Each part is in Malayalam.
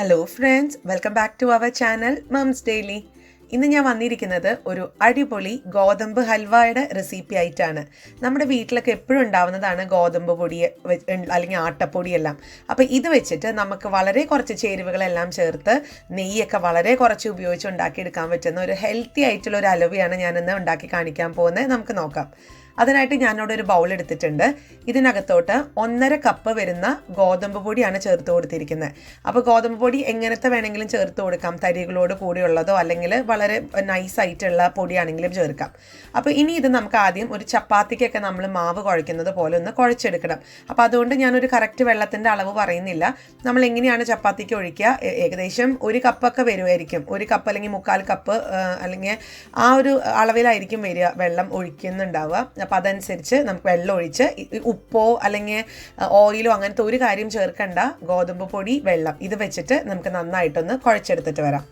Hello friends, welcome back to our channel moms daily. ഇന്ന് ഞാൻ വന്നിരിക്കുന്നത് ഒരു അടിപൊളി ഗോതമ്പ് ഹൽവയുടെ റെസിപ്പി ആയിട്ടാണ്. നമ്മുടെ വീട്ടിലൊക്കെ എപ്പോഴും ഉണ്ടാവുന്നതാണ് ഗോതമ്പ് പൊടി അല്ലെങ്കിൽ ആട്ടപ്പൊടിയെല്ലാം. അപ്പോൾ ഇത് വെച്ചിട്ട് നമുക്ക് വളരെ കുറച്ച് ചേരുവകളെല്ലാം ചേർത്ത് നെയ്യൊക്കെ വളരെ കുറച്ച് ഉപയോഗിച്ച് ഉണ്ടാക്കിയെടുക്കാൻ പറ്റുന്ന ഒരു ഹെൽത്തി ആയിട്ടുള്ള ഒരു ഹൽവയാണ് ഞാനിന്ന് ഉണ്ടാക്കി കാണിക്കാൻ പോകുന്നത്. നമുക്ക് നോക്കാം. അതിനായിട്ട് ഞാനിവിടെ ഒരു ബൗൾ എടുത്തിട്ടുണ്ട്. ഇതിനകത്തോട്ട് 1.5 കപ്പ് വരുന്ന ഗോതമ്പ് പൊടിയാണ് ചേർത്ത് കൊടുത്തിരിക്കുന്നത്. അപ്പോൾ ഗോതമ്പ് പൊടി എങ്ങനത്തെ വേണമെങ്കിലും ചേർത്ത് കൊടുക്കാം, തരികളോട് കൂടിയുള്ളതോ അല്ലെങ്കിൽ വളരെ നൈസായിട്ടുള്ള പൊടിയാണെങ്കിലും ചേർക്കാം. അപ്പോൾ ഇനി ഇത് നമുക്ക് ആദ്യം ഒരു ചപ്പാത്തിക്കൊക്കെ നമ്മൾ മാവ് കുഴയ്ക്കുന്നത് പോലെ ഒന്ന് കുഴച്ചെടുക്കണം. അപ്പോൾ അതുകൊണ്ട് ഞാനൊരു കറക്റ്റ് വെള്ളത്തിൻ്റെ അളവ് പറയുന്നില്ല. നമ്മൾ എങ്ങനെയാണ് ചപ്പാത്തിക്ക് ഒഴിക്കുക, ഏകദേശം 1 കപ്പൊക്കെ വരുമായിരിക്കും. 1 കപ്പ് അല്ലെങ്കിൽ 3/4 കപ്പ് അല്ലെങ്കിൽ ആ ഒരു അളവിലായിരിക്കും വരിക വെള്ളം ഒഴിക്കുന്നുണ്ടാവുക. അപ്പോൾ അതനുസരിച്ച് നമുക്ക് വെള്ളം ഒഴിച്ച് ഉപ്പോ അല്ലെങ്കിൽ ഓയിലോ അങ്ങനത്തെ ഒരു കാര്യം ചേർക്കണ്ട. ഗോതമ്പ് പൊടി, വെള്ളം ഇത് വെച്ചിട്ട് നമുക്ക് നന്നായിട്ടൊന്ന് കുഴച്ചെടുത്തിട്ട് വരാം.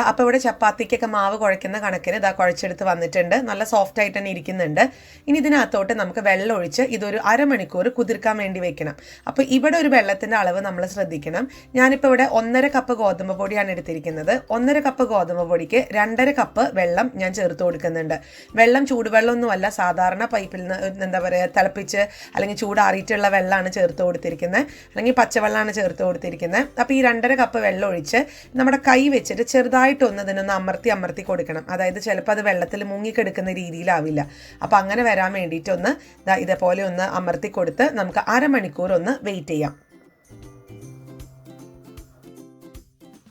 അപ്പോൾ ഇവിടെ ചപ്പാത്തിക്കൊക്കെ മാവ് കുഴയ്ക്കുന്ന കണക്കിന് കുഴച്ചെടുത്ത് വന്നിട്ടുണ്ട്. നല്ല സോഫ്റ്റ് ആയിട്ട് തന്നെ ഇരിക്കുന്നുണ്ട്. ഇനി ഇതിനകത്തോട്ട് നമുക്ക് വെള്ളം ഒഴിച്ച് ഇതൊരു അരമണിക്കൂർ കുതിർക്കാൻ വേണ്ടി വെക്കണം. അപ്പോൾ ഇവിടെ ഒരു വെള്ളത്തിൻ്റെ അളവ് നമ്മൾ ശ്രദ്ധിക്കണം. ഞാനിപ്പോൾ ഇവിടെ 1.5 കപ്പ് ഗോതമ്പ് പൊടിയാണ് എടുത്തിരിക്കുന്നത്. 1.5 കപ്പ് ഗോതമ്പ് പൊടിക്ക് 2.5 കപ്പ് വെള്ളം ഞാൻ ചേർത്ത് കൊടുക്കുന്നുണ്ട്. വെള്ളം ചൂടുവെള്ളമൊന്നുമല്ല, സാധാരണ പൈപ്പിൽ നിന്ന് തിളപ്പിച്ച് അല്ലെങ്കിൽ ചൂടാറിയിട്ടുള്ള വെള്ളമാണ് ചേർത്ത് കൊടുത്തിരിക്കുന്നത്, അല്ലെങ്കിൽ പച്ചവെള്ളമാണ് ചേർത്ത് കൊടുത്തിരിക്കുന്നത്. അപ്പോൾ ഈ 2.5 കപ്പ് വെള്ളം ഒഴിച്ച് നമ്മുടെ കൈ വെച്ചിട്ട് ചെറുതായിട്ടൊന്ന് ഇതിനൊന്ന് അമർത്തി കൊടുക്കണം. അതായത് ചിലപ്പോൾ അത് വെള്ളത്തിൽ മുങ്ങിക്കെടുക്കുന്ന രീതിയിലാവില്ല. അപ്പോൾ അങ്ങനെ വരാൻ വേണ്ടിയിട്ടൊന്ന് ഇതേപോലെ ഒന്ന് അമർത്തി കൊടുത്ത് നമുക്ക് അരമണിക്കൂർ ഒന്ന് വെയിറ്റ് ചെയ്യാം.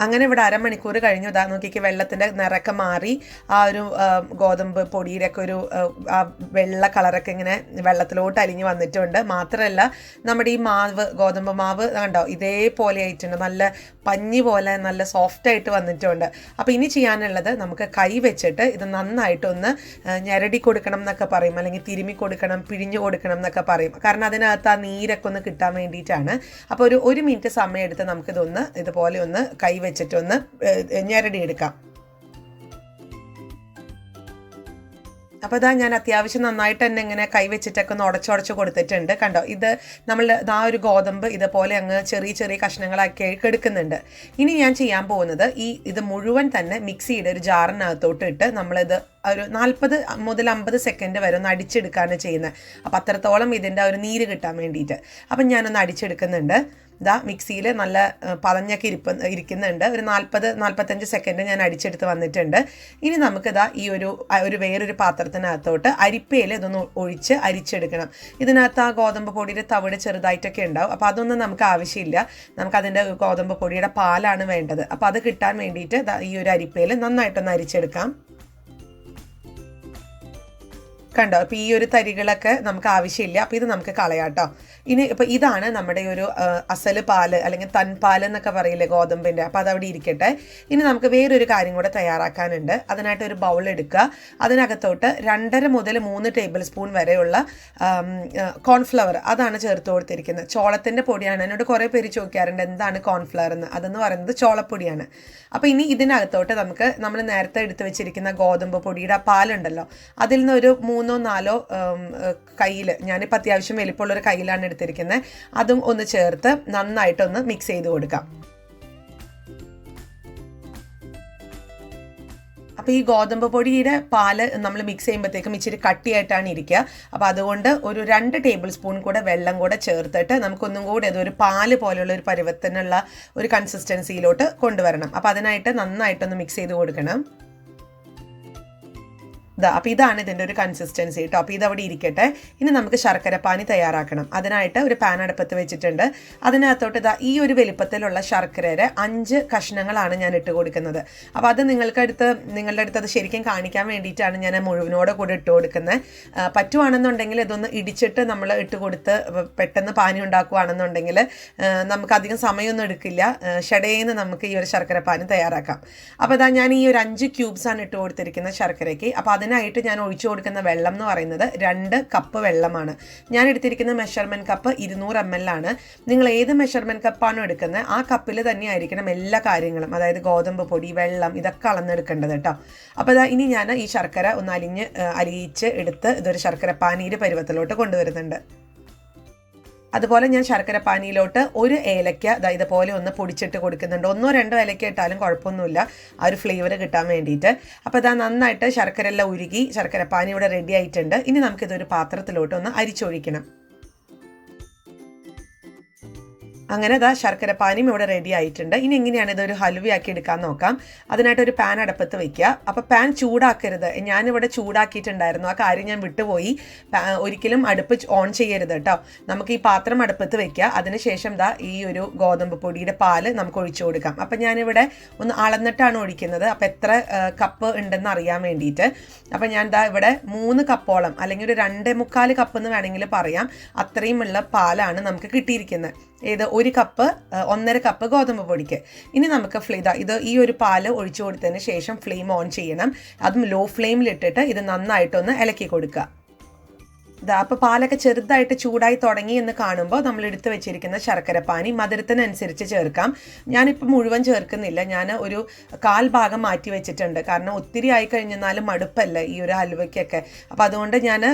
അങ്ങനെ ഇവിടെ അരമണിക്കൂർ കഴിഞ്ഞു. നോക്കിക്ക് വെള്ളത്തിൻ്റെ നിറക്കെ മാറി ആ ഒരു ഗോതമ്പ് പൊടിയുടെയൊക്കെ ഒരു ആ വെള്ള കളറൊക്കെ ഇങ്ങനെ വെള്ളത്തിലോട്ട് അലിഞ്ഞ് വന്നിട്ടുണ്ട്. മാത്രമല്ല നമ്മുടെ ഈ മാവ്, ഗോതമ്പ് മാവ് കണ്ടോ ഇതേപോലെ ആയിട്ടുണ്ട്, നല്ല പഞ്ഞി പോലെ നല്ല സോഫ്റ്റായിട്ട് വന്നിട്ടുണ്ട്. അപ്പോൾ ഇനി ചെയ്യാനുള്ളത് നമുക്ക് കൈ വെച്ചിട്ട് ഇത് നന്നായിട്ടൊന്ന് ഞെരടി കൊടുക്കണം എന്നൊക്കെ പറയും, അല്ലെങ്കിൽ തിരുമ്മി കൊടുക്കണം, പിഴിഞ്ഞു കൊടുക്കണം എന്നൊക്കെ പറയും. കാരണം അതിനകത്ത് ആ നീരൊക്കെ ഒന്ന് കിട്ടാൻ വേണ്ടിയിട്ടാണ്. അപ്പോൾ ഒരു 1 മിനിറ്റ് സമയം എടുത്ത് നമുക്കിതൊന്ന് ഇതുപോലെ ഒന്ന് കൈ വെച്ചിട്ടൊന്ന് ഞെരടിയെടുക്കാം. അപ്പോൾ ഞാൻ അത്യാവശ്യം നന്നായിട്ട് തന്നെ ഇങ്ങനെ കൈവച്ചിട്ടൊക്കെ ഒന്ന് ഉടച്ചുടച്ച് കൊടുത്തിട്ടുണ്ട്. കണ്ടോ, ഇത് നമ്മൾ ആ ഒരു ഗോതമ്പ് ഇതുപോലെ അങ്ങ് ചെറിയ ചെറിയ കഷ്ണങ്ങളാക്കി എടുക്കുന്നുണ്ട്. ഇനി ഞാൻ ചെയ്യാൻ പോകുന്നത് ഇത് മുഴുവൻ തന്നെ മിക്സിയുടെ ഒരു ജാറിനകത്തോട്ട് ഇട്ട് നമ്മളിത് ഒരു 40 മുതൽ 50 സെക്കൻഡ് വരെ ഒന്ന് അടിച്ചെടുക്കുകയാണ് ചെയ്യുന്നത്. അപ്പോൾ അത്രത്തോളം ഇതിൻ്റെ ഒരു നീര് കിട്ടാൻ വേണ്ടിയിട്ട്. അപ്പം ഞാനൊന്ന് അടിച്ചെടുക്കുന്നുണ്ട്. മിക്സിയിൽ നല്ല പതഞ്ഞൊക്കെ ഇരിക്കുന്നുണ്ട്. ഒരു 40-45 സെക്കൻഡ് ഞാൻ അടിച്ചെടുത്ത് വന്നിട്ടുണ്ട്. ഇനി നമുക്കിതാ ഈ ഒരു വേറൊരു പാത്രത്തിനകത്തോട്ട് അരിപ്പയിൽ ഇതൊന്ന് ഒഴിച്ച് അരിച്ചെടുക്കണം. ഇതിനകത്ത് ആ ഗോതമ്പ് പൊടിയുടെ തവിട് ചെറുതായിട്ടൊക്കെ ഉണ്ടാവും. അപ്പോൾ അതൊന്നും നമുക്ക് ആവശ്യമില്ല. നമുക്കതിൻ്റെ ഗോതമ്പ് പൊടിയുടെ പാലാണ് വേണ്ടത്. അപ്പോൾ അത് കിട്ടാൻ വേണ്ടിയിട്ട് ഈ ഒരു അരിപ്പയിൽ നന്നായിട്ടൊന്ന് അരിച്ചെടുക്കാം. കണ്ടോ, അപ്പോൾ ഈ ഒരു തരികളൊക്കെ നമുക്ക് ആവശ്യമില്ല. അപ്പോൾ ഇത് നമുക്ക് കളയാട്ടോ. ഇനി ഇപ്പോൾ ഇതാണ് നമ്മുടെ ഒരു അസല് പാല് അല്ലെങ്കിൽ തൻപാൽ എന്നൊക്കെ പറയില്ലേ ഗോതമ്പിൻ്റെ. അപ്പോൾ അതവിടെ ഇരിക്കട്ടെ. ഇനി നമുക്ക് വേറൊരു കാര്യം കൂടെ തയ്യാറാക്കാനുണ്ട്. അതിനായിട്ട് ഒരു ബൗൾ എടുക്കുക. അതിനകത്തോട്ട് 2.5 മുതൽ 3 ടേബിൾ സ്പൂൺ വരെയുള്ള കോൺഫ്ലവർ അതാണ് ചേർത്ത് കൊടുത്തിരിക്കുന്നത്. ചോളത്തിൻ്റെ പൊടിയാണ്. എന്നോട് കുറേ പേര് ചോദിക്കാറുണ്ട് എന്താണ് കോൺഫ്ലവർ എന്ന്. അതെന്ന് പറയുന്നത് ചോളപ്പൊടിയാണ്. അപ്പോൾ ഇനി ഇതിനകത്തോട്ട് നമ്മൾ നേരത്തെ എടുത്ത് വെച്ചിരിക്കുന്ന ഗോതമ്പ് പൊടിയുടെ പാലുണ്ടല്ലോ, അതിൽ നിന്ന് ഒരു 3-4 കയ്യിൽ, ഞാനിപ്പോൾ അത്യാവശ്യം വലിപ്പമുള്ളൊരു കയ്യിലാണ് എടുത്തിരിക്കുന്നത്, അതും ഒന്ന് ചേർത്ത് നന്നായിട്ടൊന്ന് മിക്സ് ചെയ്ത് കൊടുക്കാം. അപ്പോൾ ഈ ഗോതമ്പ് പൊടിയുടെ പാല് നമ്മൾ മിക്സ് ചെയ്യുമ്പോഴത്തേക്കും ഇച്ചിരി കട്ടിയായിട്ടാണ് ഇരിക്കുക. അപ്പോൾ അതുകൊണ്ട് ഒരു 2 ടേബിൾ സ്പൂൺ കൂടെ വെള്ളം കൂടെ ചേർത്തിട്ട് നമുക്കൊന്നും കൂടെ അതൊരു പാല് പോലെയുള്ള ഒരു പരുവത്തിനുള്ള ഒരു കൺസിസ്റ്റൻസിയിലോട്ട് കൊണ്ടുവരണം. അപ്പോൾ അതിനായിട്ട് നന്നായിട്ടൊന്ന് മിക്സ് ചെയ്ത് കൊടുക്കണം. അപ്പോൾ ഇതാണ് ഇതിൻ്റെ ഒരു കൺസിസ്റ്റൻസി കേട്ടോ. അപ്പോൾ ഇതവിടെ ഇരിക്കട്ടെ. ഇനി നമുക്ക് ശർക്കരപ്പാനി തയ്യാറാക്കണം. അതിനായിട്ട് ഒരു പാൻ അടുപ്പത്ത് വെച്ചിട്ടുണ്ട്. അതിനകത്തോട്ട് ഈ ഒരു വലിപ്പത്തിലുള്ള ശർക്കരയുടെ 5 കഷ്ണങ്ങളാണ് ഞാൻ ഇട്ട് കൊടുക്കുന്നത്. അപ്പോൾ അത് നിങ്ങളുടെ അടുത്ത് അത് ശരിക്കും കാണിക്കാൻ വേണ്ടിയിട്ടാണ് ഞാൻ മുഴുവനോടെ കൂടെ ഇട്ട് കൊടുക്കുന്നത്. പറ്റുവാണെന്നുണ്ടെങ്കിൽ ഇതൊന്ന് ഇടിച്ചിട്ട് നമ്മൾ ഇട്ട് കൊടുത്ത് പെട്ടെന്ന് പാനി ഉണ്ടാക്കുകയാണെന്നുണ്ടെങ്കിൽ നമുക്കധികം സമയമൊന്നും എടുക്കില്ല. ഷടേന്ന് നമുക്ക് ഈ ഒരു ശർക്കരപ്പാനി തയ്യാറാക്കാം. അപ്പോൾ ഞാൻ ഈ ഒരു 5 ക്യൂബ്സാണ് ഇട്ട് കൊടുത്തിരിക്കുന്നത് ശർക്കരയ്ക്ക്. അപ്പോൾ അതിനായിട്ട് ഞാൻ ഒഴിച്ചു കൊടുക്കുന്ന വെള്ളം എന്ന് പറയുന്നത് 2 കപ്പ് വെള്ളമാണ്. ഞാൻ എടുത്തിരിക്കുന്ന മെഷർമെൻറ്റ് കപ്പ് 200 ml ആണ്. നിങ്ങൾ ഏത് മെഷർമെൻറ്റ് കപ്പാണോ എടുക്കുന്നത് ആ കപ്പിൽ തന്നെ ആയിരിക്കണം എല്ലാ കാര്യങ്ങളും, അതായത് ഗോതമ്പ് പൊടി, വെള്ളം ഇതൊക്കെ അളന്നെടുക്കേണ്ടത് കേട്ടോ. അപ്പോൾ ഇനി ഞാൻ ഈ ശർക്കര ഒന്ന് അലിയിച്ച് എടുത്ത് ഇതൊരു ശർക്കര പാനീര് പരുവത്തിലോട്ട് കൊണ്ടുവരുന്നുണ്ട്. അതുപോലെ ഞാൻ ശർക്കര പാനിയിലോട്ട് ഒരു ഏലക്ക ഇതുപോലെ ഒന്ന് പൊടിച്ചിട്ട് കൊടുക്കുന്നുണ്ട്. 1-2 ഏലക്ക ഇട്ടാലും കുഴപ്പമൊന്നുമില്ല, ആ ഒരു ഫ്ലേവർ കിട്ടാൻ വേണ്ടിയിട്ട്. അപ്പോൾ ഇതാ നന്നായിട്ട് ശർക്കര എല്ലാം ഉരുകി ശർക്കര പാനി ഇവിടെ റെഡി ആയിട്ടുണ്ട്. ഇനി നമുക്കിതൊരു പാത്രത്തിലോട്ട് ഒന്ന് അരിച്ചൊഴിക്കണം. അങ്ങനെ ഇതാ ശർക്കര പാനിയും ഇവിടെ റെഡി ആയിട്ടുണ്ട്. ഇനി എങ്ങനെയാണ് ഇതൊരു ഹൽവയാക്കി എടുക്കാൻ നോക്കാം. അതിനായിട്ടൊരു പാൻ അടുപ്പത്ത് വെക്കുക. അപ്പോൾ പാൻ ചൂടാക്കരുത്, ഞാനിവിടെ ചൂടാക്കിയിട്ടുണ്ടായിരുന്നു, ആ കാര്യം ഞാൻ വിട്ടുപോയി. ഒരിക്കലും അടുപ്പ് ഓൺ ചെയ്യരുത് കേട്ടോ. നമുക്ക് ഈ പാത്രം അടുപ്പത്ത് വെക്കുക. അതിനുശേഷം ഈ ഒരു ഗോതമ്പ് പൊടിയുടെ പാല് നമുക്ക് ഒഴിച്ചു കൊടുക്കാം. അപ്പം ഞാനിവിടെ ഒന്ന് അളന്നിട്ടാണ് ഒഴിക്കുന്നത്, അപ്പം എത്ര കപ്പ് ഉണ്ടെന്ന് അറിയാൻ വേണ്ടിയിട്ട്. അപ്പം ഞാൻ ഇവിടെ 3 കപ്പോളം അല്ലെങ്കിൽ ഒരു 2.25 കപ്പ് എന്ന് വേണമെങ്കിൽ പറയാം, അത്രയുമുള്ള പാലാണ് നമുക്ക് കിട്ടിയിരിക്കുന്നത്. ഇത് 1 കപ്പ് 1.5 കപ്പ് ഗോതമ്പ് പൊടിക്ക്. ഇനി നമുക്ക് ഈ ഒരു പാല് ഒഴിച്ചു കൊടുത്തതിന് ശേഷം ഫ്ലെയിം ഓൺ ചെയ്യണം. അതും ലോ ഫ്ലെയിമിലിട്ടിട്ട് ഇത് നന്നായിട്ടൊന്ന് ഇളക്കി കൊടുക്കുക. അപ്പോൾ പാലൊക്കെ ചെറുതായിട്ട് ചൂടായി തുടങ്ങി എന്ന് കാണുമ്പോൾ നമ്മൾ എടുത്ത് വെച്ചിരിക്കുന്ന ശർക്കര പാനി മധുരത്തിനനുസരിച്ച് ചേർക്കാം. ഞാനിപ്പോൾ മുഴുവൻ ചേർക്കുന്നില്ല, ഞാൻ ഒരു 1/4 ഭാഗം മാറ്റി വെച്ചിട്ടുണ്ട്. കാരണം ഒത്തിരി ആയി കഴിഞ്ഞാലും മടുപ്പല്ല ഈ ഒരു ഹൽവയ്ക്കൊക്കെ. അപ്പോൾ അതുകൊണ്ട് ഞാൻ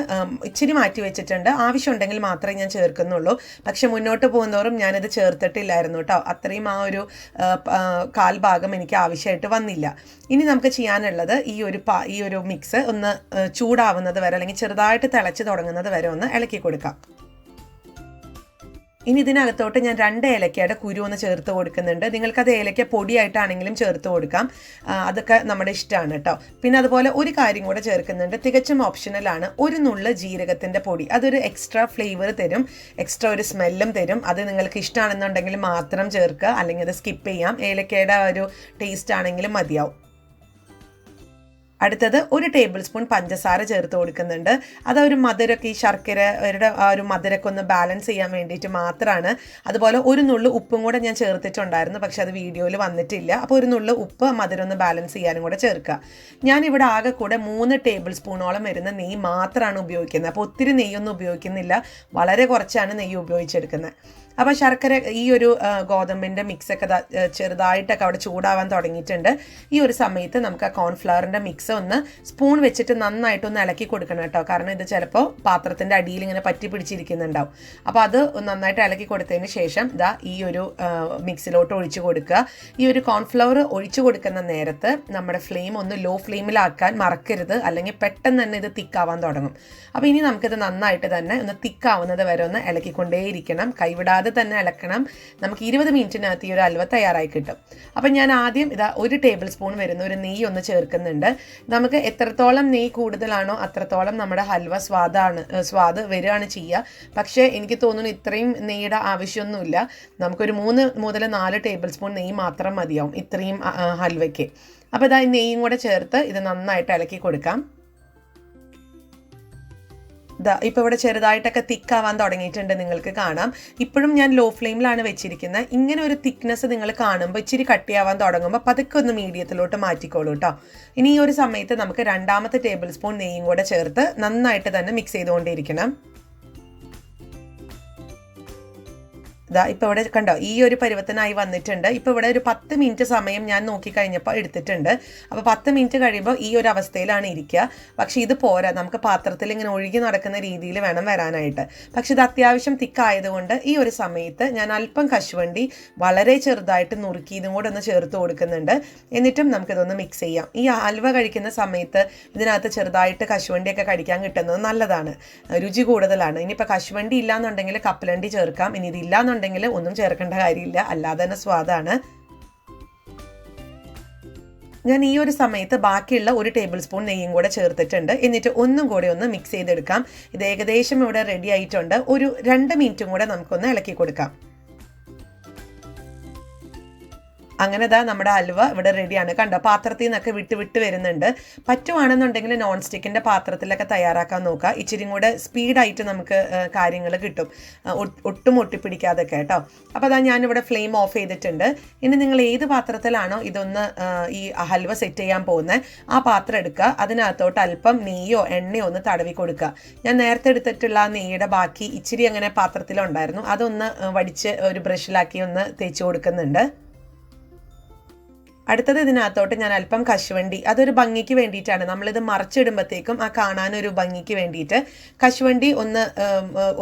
ഇച്ചിരി മാറ്റി വെച്ചിട്ടുണ്ട്. ആവശ്യമുണ്ടെങ്കിൽ മാത്രമേ ഞാൻ ചേർക്കുന്നുള്ളൂ. പക്ഷെ മുന്നോട്ട് പോകുന്നതോറും ഞാനിത് ചേർത്തിട്ടില്ലായിരുന്നു കേട്ടോ. അത്രയും ആ ഒരു 1/4 ഭാഗം എനിക്ക് ആവശ്യമായിട്ട് വന്നില്ല. ഇനി നമുക്ക് ചെയ്യാനുള്ളത് ഈ ഒരു മിക്സ് ഒന്ന് ചൂടാവുന്നത് വരെ അല്ലെങ്കിൽ ചെറുതായിട്ട് തിളച്ച് തുടങ്ങുന്നത് വരെ ഒന്ന് ഇളക്കി കൊടുക്കാം. ഇനി ഇതിനകത്തോട്ട് ഞാൻ 2 ഏലക്കയുടെ കുരു ഒന്ന് ചേർത്ത് കൊടുക്കുന്നുണ്ട്. നിങ്ങൾക്കത് ഏലക്ക പൊടിയായിട്ടാണെങ്കിലും ചേർത്ത് കൊടുക്കാം, അതൊക്കെ നമ്മുടെ ഇഷ്ടമാണ് കേട്ടോ. പിന്നെ അതുപോലെ ഒരു കാര്യം കൂടെ ചേർക്കുന്നുണ്ട്, തികച്ചും ഓപ്ഷണലാണ്. ഒരു നുള്ള് ജീരകത്തിൻ്റെ പൊടി, അതൊരു എക്സ്ട്രാ ഫ്ലേവർ തരും, എക്സ്ട്രാ ഒരു സ്മെല്ലും തരും. അത് നിങ്ങൾക്ക് ഇഷ്ടമാണെന്നുണ്ടെങ്കിൽ മാത്രം ചേർക്കുക, അല്ലെങ്കിൽ അത് സ്കിപ്പ് ചെയ്യാം. ഏലക്കയുടെ ഒരു ടേസ്റ്റ് ആണെങ്കിലും മതിയാവും. അടുത്തത് 1 ടേബിൾ സ്പൂൺ പഞ്ചസാര ചേർത്ത് കൊടുക്കുന്നുണ്ട്. അതൊരു മധുരമൊക്കെ ഈ ശർക്കരയുടെ ആ ഒരു മധുരമൊക്കെ ഒന്ന് ബാലൻസ് ചെയ്യാൻ വേണ്ടിയിട്ട് മാത്രമാണ്. അതുപോലെ 1 നുള്ളു ഉപ്പും കൂടെ ഞാൻ ചേർത്തിട്ടുണ്ടായിരുന്നു, പക്ഷെ അത് വീഡിയോയിൽ വന്നിട്ടില്ല. അപ്പോൾ 1 നുള്ളു ഉപ്പ് മധുരം ഒന്ന് ബാലൻസ് ചെയ്യാനും കൂടെ ചേർക്കുക. ഞാനിവിടെ ആകെ കൂടെ 3 ടേബിൾ സ്പൂണോളം വരുന്ന നെയ്യ് മാത്രമാണ് ഉപയോഗിക്കുന്നത്. അപ്പോൾ ഒത്തിരി നെയ്യൊന്നും ഉപയോഗിക്കുന്നില്ല, വളരെ കുറച്ചാണ് നെയ്യ് ഉപയോഗിച്ചെടുക്കുന്നത്. അപ്പോൾ ശർക്കര ഈ ഒരു ഗോതമ്പിൻ്റെ മിക്സൊക്കെ ചെറുതായിട്ടൊക്കെ അവിടെ ചൂടാവാൻ തുടങ്ങിയിട്ടുണ്ട്. ഈ ഒരു സമയത്ത് നമുക്ക് ആ കോൺഫ്ലവറിൻ്റെ മിക്സ് ഒന്ന് സ്പൂൺ വെച്ചിട്ട് നന്നായിട്ടൊന്ന് ഇളക്കി കൊടുക്കണം കേട്ടോ. കാരണം ഇത് ചിലപ്പോൾ പാത്രത്തിൻ്റെ അടിയിൽ ഇങ്ങനെ പറ്റി പിടിച്ചിരിക്കുന്നുണ്ടാവും. അപ്പോൾ അത് നന്നായിട്ട് ഇളക്കി കൊടുത്തതിന് ശേഷം ഈ ഒരു മിക്സിലോട്ട് ഒഴിച്ചു കൊടുക്കുക. ഈ ഒരു കോൺഫ്ലവർ ഒഴിച്ചു കൊടുക്കുന്ന നേരത്ത് നമ്മുടെ ഫ്ലെയിം ഒന്ന് ലോ ഫ്ലെയിമിലാക്കാൻ മറക്കരുത്, അല്ലെങ്കിൽ പെട്ടെന്ന് തന്നെ ഇത് തിക്കാവാൻ തുടങ്ങും. അപ്പോൾ ഇനി നമുക്കിത് നന്നായിട്ട് തന്നെ ഒന്ന് തിക്കാവുന്നത് വരെ ഒന്ന് ഇളക്കിക്കൊണ്ടേയിരിക്കണം, കൈവിടാതെ തന്നെ ഇളക്കണം. നമുക്ക് 20 മിനിറ്റിനകത്ത് ഈ ഒരു ഹൽവ തയ്യാറായി കിട്ടും. അപ്പം ഞാൻ ആദ്യം 1 ടേബിൾ സ്പൂൺ വരുന്ന ഒരു നെയ്യ് ഒന്ന് ചേർക്കുന്നുണ്ട്. നമുക്ക് എത്രത്തോളം നെയ്യ് കൂടുതലാണോ അത്രത്തോളം നമ്മുടെ ഹൽവ സ്വാദ് വരികയാണ് ചെയ്യുക. പക്ഷേ എനിക്ക് തോന്നുന്നു ഇത്രയും നെയ്യുടെ ആവശ്യമൊന്നുമില്ല. നമുക്കൊരു 3 മുതൽ 4 ടേബിൾ സ്പൂൺ നെയ്യ് മാത്രം മതിയാവും ഇത്രയും ഹൽവയ്ക്ക്. അപ്പോൾ ഈ നെയ്യും കൂടെ ചേർത്ത് ഇത് നന്നായിട്ട് ഇളക്കി കൊടുക്കാം. ഇപ്പോൾ ഇവിടെ ചെറുതായിട്ടൊക്കെ തിക്കാവാൻ തുടങ്ങിയിട്ടുണ്ട്, നിങ്ങൾക്ക് കാണാം. ഇപ്പോഴും ഞാൻ ലോ ഫ്ലെയിമിലാണ് വെച്ചിരിക്കുന്നത്. ഇങ്ങനെ ഒരു തിക്നെസ് നിങ്ങൾ കാണുമ്പോൾ ഇച്ചിരി കട്ടിയാവാൻ തുടങ്ങുമ്പോൾ പതുക്കെ ഒന്ന് മീഡിയത്തിലോട്ട് മാറ്റിക്കോളൂ കേട്ടോ. ഇനി ഈ ഒരു സമയത്ത് നമുക്ക് 2ാമത്തെ ടേബിൾ സ്പൂൺ നെയ്യും കൂടെ ചേർത്ത് നന്നായിട്ട് തന്നെ മിക്സ് ചെയ്തുകൊണ്ടിരിക്കണം. ഇപ്പോൾ ഇവിടെ കണ്ടോ, ഈ ഒരു പരുവത്തിനായി വന്നിട്ടുണ്ട്. ഇപ്പോൾ ഇവിടെ ഒരു 10 മിനിറ്റ് സമയം ഞാൻ നോക്കിക്കഴിഞ്ഞപ്പോൾ എടുത്തിട്ടുണ്ട്. അപ്പോൾ 10 മിനിറ്റ് കഴിയുമ്പോൾ ഈ ഒരു അവസ്ഥയിലാണ് ഇരിക്കുക. പക്ഷേ ഇത് പോരാ, നമുക്ക് പാത്രത്തിൽ ഇങ്ങനെ ഒഴുകി നടക്കുന്ന രീതിയിൽ വേണം വരാനായിട്ട്. പക്ഷെ ഇത് അത്യാവശ്യം തിക്കായതുകൊണ്ട് ഈ ഒരു സമയത്ത് ഞാൻ അല്പം കശുവണ്ടി വളരെ ചെറുതായിട്ട് നുറുക്കി ഇതും കൂടെ ഒന്ന് ചേർത്ത് കൊടുക്കുന്നുണ്ട്. എന്നിട്ടും നമുക്കിതൊന്ന് മിക്സ് ചെയ്യാം. ഈ ഹൽവ കഴിക്കുന്ന സമയത്ത് ഇതിനകത്ത് ചെറുതായിട്ട് കശുവണ്ടിയൊക്കെ കഴിക്കാൻ കിട്ടുന്നത് നല്ലതാണ്, രുചി കൂടുതലാണ്. ഇനിയിപ്പോൾ കശുവണ്ടി ഇല്ലാന്നുണ്ടെങ്കിൽ കപ്പലണ്ടി ചേർക്കാം. ഇനി ഇതില്ലാന്നുണ്ടെങ്കിൽ ഒന്നും ചേർക്കേണ്ട കാര്യമില്ല, അല്ലാതെ തന്നെ സ്വാദാണ്. ഞാൻ ഈ ഒരു സമയത്ത് ബാക്കിയുള്ള 1 ടേബിൾ സ്പൂൺ നെയ്യും കൂടെ ചേർത്തിട്ടുണ്ട്. എന്നിട്ട് ഒന്നും കൂടെ ഒന്ന് മിക്സ് ചെയ്തെടുക്കാം. ഇത് ഏകദേശം ഇവിടെ റെഡി ആയിട്ടുണ്ട്. ഒരു 2 മിനിറ്റും കൂടെ നമുക്കൊന്ന് ഇളക്കി കൊടുക്കാം. അങ്ങനെ നമ്മുടെ ഹൽവ ഇവിടെ റെഡിയാണ്. കണ്ടോ, പാത്രത്തിൽ നിന്നൊക്കെ വിട്ട് വരുന്നുണ്ട്. പറ്റുവാണെന്നുണ്ടെങ്കിൽ നോൺ സ്റ്റിക്കിൻ്റെ പാത്രത്തിലൊക്കെ തയ്യാറാക്കാൻ നോക്കുക. ഇച്ചിരി കൂടെ സ്പീഡായിട്ട് നമുക്ക് കാര്യങ്ങൾ കിട്ടും, ഒട്ടും ഒട്ടിപ്പിടിക്കാതൊക്കെ കേട്ടോ. അപ്പോൾ ഞാനിവിടെ ഫ്ലെയിം ഓഫ് ചെയ്തിട്ടുണ്ട്. ഇനി നിങ്ങൾ ഏത് പാത്രത്തിലാണോ ഇതൊന്ന് ഈ ഹൽവ സെറ്റ് ചെയ്യാൻ പോകുന്നത് ആ പാത്രം എടുക്കുക. അതിനകത്തോട്ട് അല്പം നെയ്യോ എണ്ണയോ ഒന്ന് തടവി കൊടുക്കുക. ഞാൻ നേരത്തെ എടുത്തിട്ടുള്ള ആ നെയ്യുടെ ബാക്കി ഇച്ചിരി അങ്ങനെ പാത്രത്തിലുണ്ടായിരുന്നു, അതൊന്ന് വടിച്ച് ഒരു ബ്രഷിലാക്കി ഒന്ന് തേച്ച് കൊടുക്കുന്നുണ്ട്. അടുത്തത് ഇതിനകത്തോട്ട് ഞാൻ അല്പം കശുവണ്ടി, അതൊരു ഭംഗിക്ക് വേണ്ടിയിട്ടാണ്, നമ്മളിത് മറിച്ചിടുമ്പോഴത്തേക്കും ആ കാണാനൊരു ഭംഗിക്ക് വേണ്ടിയിട്ട് കശുവണ്ടി ഒന്ന്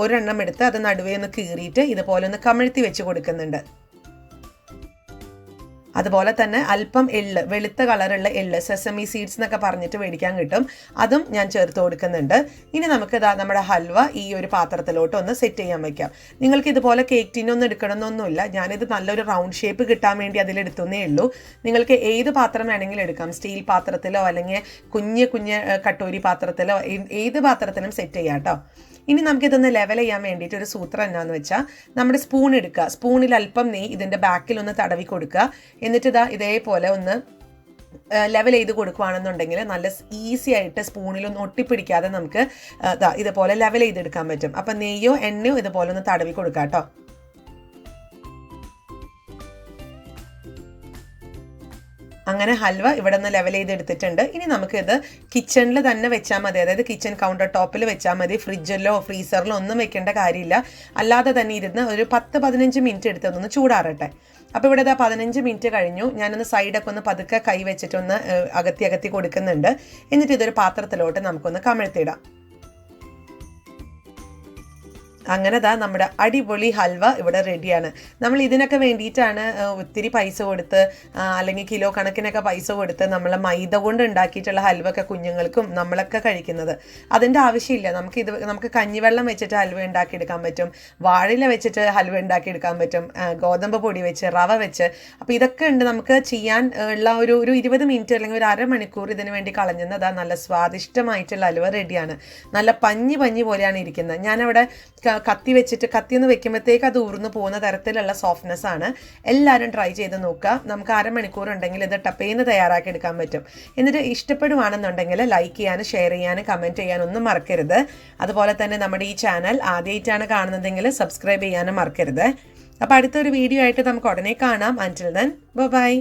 ഒരെണ്ണം എടുത്ത് അത് നടുവേ ഒന്ന് കീറിയിട്ട് ഇതുപോലെ ഒന്ന് കമിഴ്ത്തി വെച്ച് കൊടുക്കുന്നുണ്ട്. അതുപോലെ തന്നെ അല്പം എള്ള്, വെളുത്ത കളറുള്ള എള്ള്, സെസമി സീഡ്സ് എന്നൊക്കെ പറഞ്ഞിട്ട് മേടിക്കാൻ കിട്ടും, അതും ഞാൻ ചേർത്ത് കൊടുക്കുന്നുണ്ട്. ഇനി നമുക്ക് നമ്മുടെ ഹൽവ ഈ ഒരു പാത്രത്തിലോട്ട് ഒന്ന് സെറ്റ് ചെയ്യാൻ വയ്ക്കാം. നിങ്ങൾക്ക് ഇതുപോലെ കേക്ക് ടീനൊന്നും എടുക്കണമെന്നൊന്നുമില്ല, ഞാനിത് നല്ലൊരു റൗണ്ട് ഷേപ്പ് കിട്ടാൻ വേണ്ടി അതിലെടുത്തുന്നേ ഉള്ളൂ. നിങ്ങൾക്ക് ഏത് പാത്രം വേണമെങ്കിലും എടുക്കാം, സ്റ്റീൽ പാത്രത്തിലോ അല്ലെങ്കിൽ കുഞ്ഞ് കട്ടോരി പാത്രത്തിലോ ഏത് പാത്രത്തിലും സെറ്റ് ചെയ്യാം കേട്ടോ. ഇനി നമുക്കിതൊന്ന് ലെവൽ ചെയ്യാൻ വേണ്ടിയിട്ട് ഒരു സൂത്രം എന്നാന്ന് വെച്ചാൽ, നമ്മുടെ സ്പൂൺ എടുക്കുക, സ്പൂണിൽ അല്പം നെയ്യ് ഇതിൻ്റെ ബാക്കിൽ ഒന്ന് തടവി കൊടുക്കുക. എന്നിട്ട് ഇതേപോലെ ഒന്ന് ലെവൽ ചെയ്ത് കൊടുക്കുകയാണെന്നുണ്ടെങ്കിൽ നല്ല ഈസി ആയിട്ട് സ്പൂണിലൊന്നും ഒട്ടിപ്പിടിക്കാതെ നമുക്ക് ഇതുപോലെ ലെവൽ ചെയ്തെടുക്കാൻ പറ്റും. അപ്പം നെയ്യോ എണ്ണയോ ഇതുപോലെ ഒന്ന് തടവി കൊടുക്കാം കേട്ടോ. അങ്ങനെ ഹൽവ ഇവിടെ നിന്ന് ലെവൽ ചെയ്തെടുത്തിട്ടുണ്ട്. ഇനി നമുക്കിത് കിച്ചണിൽ തന്നെ വെച്ചാൽ മതി, അതായത് കിച്ചൺ കൗണ്ടർ ടോപ്പിൽ വെച്ചാൽ മതി, ഫ്രിഡ്ജിലോ ഫ്രീസറിലോ ഒന്നും വെക്കേണ്ട കാര്യമില്ല. അല്ലാതെ തന്നെ ഇരുന്ന് ഒരു 10-15 മിനിറ്റ് എടുത്തൊന്ന് ചൂടാറട്ടെ. അപ്പോൾ ഇവിടെ 15 മിനിറ്റ് കഴിഞ്ഞു. ഞാനൊന്ന് സൈഡൊക്കെ ഒന്ന് പതുക്കെ കൈ വെച്ചിട്ടൊന്ന് അകത്തി കൊടുക്കുന്നുണ്ട്. എന്നിട്ട് ഇതൊരു പാത്രത്തിലോട്ട് നമുക്കൊന്ന് കമിഴ്ത്തിയിടാം. അങ്ങനെ നമ്മുടെ അടിപൊളി ഹൽവ ഇവിടെ റെഡിയാണ്. നമ്മൾ ഇതിനൊക്കെ വേണ്ടിയിട്ടാണ് ഒത്തിരി പൈസ കൊടുത്ത് അല്ലെങ്കിൽ കിലോ കണക്കിനൊക്കെ പൈസ കൊടുത്ത് നമ്മൾ മൈദ കൊണ്ട് ഉണ്ടാക്കിയിട്ടുള്ള ഹൽവ ഒക്കെ കുഞ്ഞുങ്ങൾക്കും നമ്മളൊക്കെ കഴിക്കുന്നത്. അതിൻ്റെ ആവശ്യമില്ല. നമുക്ക് കഞ്ഞിവെള്ളം വെച്ചിട്ട് ഹൽവ ഉണ്ടാക്കിയെടുക്കാൻ പറ്റും, വാഴയില വെച്ചിട്ട് ഹൽവ ഉണ്ടാക്കിയെടുക്കാൻ പറ്റും, ഗോതമ്പ് പൊടി വെച്ച്, റവ വെച്ച്. അപ്പോൾ ഇതൊക്കെ ഉണ്ട് നമുക്ക് ചെയ്യാൻ ഉള്ള ഒരു 20 മിനിറ്റ് അല്ലെങ്കിൽ ഒരു അരമണിക്കൂർ ഇതിന് വേണ്ടി കളഞ്ഞത്. നല്ല സ്വാദിഷ്ടമായിട്ടുള്ള ഹൽവ റെഡിയാണ്. നല്ല പഞ്ഞി പോലെയാണ് ഇരിക്കുന്നത്. ഞാനവിടെ കത്തി ഒന്ന് വെക്കുമ്പോഴത്തേക്ക് അത് ഊർന്നു പോകുന്ന തരത്തിലുള്ള സോഫ്റ്റ്നെസ് ആണ്. എല്ലാവരും ട്രൈ ചെയ്ത് നോക്കുക. നമുക്ക് അരമണിക്കൂർ ഉണ്ടെങ്കിൽ ഇത് ടപ്പേന്ന് തയ്യാറാക്കി എടുക്കാൻ പറ്റും. എന്നിട്ട് ഇഷ്ടപ്പെടുവാണെന്നുണ്ടെങ്കിൽ ലൈക്ക് ചെയ്യാനും ഷെയർ ചെയ്യാനും കമൻറ്റ് ചെയ്യാനും ഒന്നും മറക്കരുത്. അതുപോലെ തന്നെ നമ്മുടെ ഈ ചാനൽ ആദ്യമായിട്ടാണ് കാണുന്നതെങ്കിൽ സബ്സ്ക്രൈബ് ചെയ്യാനും മറക്കരുത്. അപ്പോൾ അടുത്തൊരു വീഡിയോ ആയിട്ട് നമുക്ക് ഉടനെ കാണാം. അൻറ്റിൽ ദെൻ ബൈ.